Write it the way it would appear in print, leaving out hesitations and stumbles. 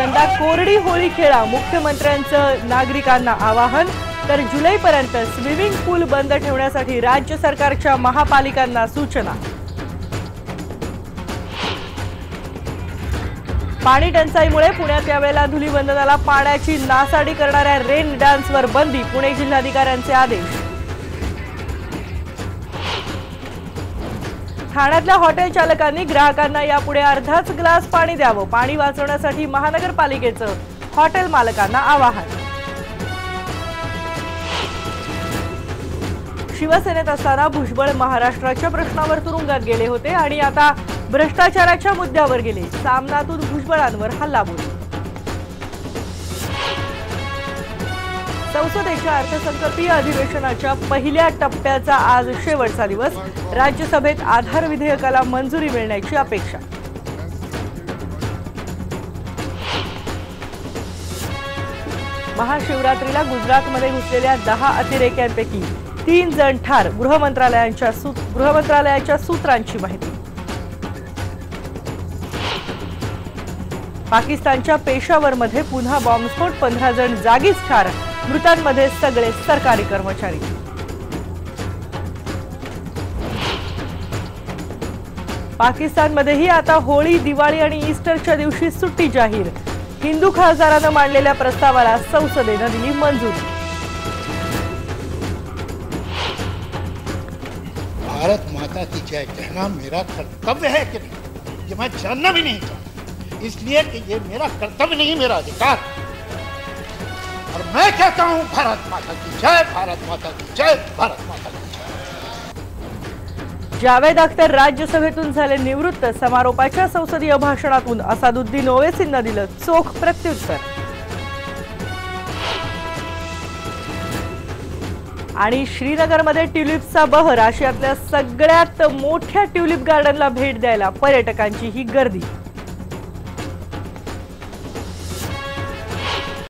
यंदा कोरडी होळी खेळा, मुख्यमंत्र्यांचं नागरिकांना आवाहन। तर जुलैपर्यंत स्विमिंग पूल बंद ठेवण्यासाठी राज्य सरकारच्या महापालिकांना सूचना। पाणी टंचाईमुळे पुण्यात यावेळेला धुलीवंदनाला पाण्याची नासाडी करणाऱ्या रेन डान्सवर बंदी, पुणे जिल्हाधिकाऱ्यांचे आदेश। ठाण्यातल्या हॉटेल चालकांनी ग्राहकांना यापुढे अर्धाच ग्लास पाणी द्यावं, पाणी वाचवण्यासाठी महानगरपालिकेचं हॉटेल मालकांना आवाहन। शिवसेनेत असताना भुजबळ महाराष्ट्राच्या प्रश्नावर तुरुंगात गेले होते आणि आता भ्रष्टाचाराच्या मुद्द्यावर गेले। सामनातून भुजबळांवर हल्लाबोल। संसदेच्या अर्थसंकल्पीय अधिवेशनाच्या पहिल्या टप्प्याचा आज शेवटचा दिवस। राज्यसभेत आधार विधेयकाला मंजुरी मिळण्याची अपेक्षा। महाशिवरात्रीला गुजरातमध्ये घुसलेल्या 10 अतिरेक्यांपैकी 3 जण ठार, गृहमंत्रालयाच्या सूत्रांची माहिती। पाकिस्तानच्या पेशावरमध्ये पुन्हा बॉम्बस्फोट, 15 जण जागीच ठार, मृतांमध्ये सगळे सरकारी कर्मचारी। पाकिस्तानमध्येही आता होळी, दिवाळी आणि ईस्टरच्या दिवशी सुट्टी जाहीर। हिंदू खासदारांनी मांडलेल्या प्रस्तावाला संसदेने दिली मंजुरी। भारत माता की जय कहना मेरा कर्तव्य है कि नहीं, ये मैं जानना भी नहीं चाहता, इसलिए कि ये मेरा कर्तव्य नहीं, मेरा अधिकार। और मैं कहता हूं भारत माता की जय, भारत माता की जय, भारत माता की जय। जावेद अख्तर राज्यसभेतून झाले निवृत्त, समारोपाच्या संसदीय भाषणातून असादुद्दीन ओवैसींना दिलं चोख प्रत्युत्तर। आणि श्रीनगरमध्ये ट्युलिप्सचा बहर, आशियातल्या सगळ्यात मोठ्या ट्युलिप गार्डनला भेट द्यायला पर्यटकांची ही गर्दी।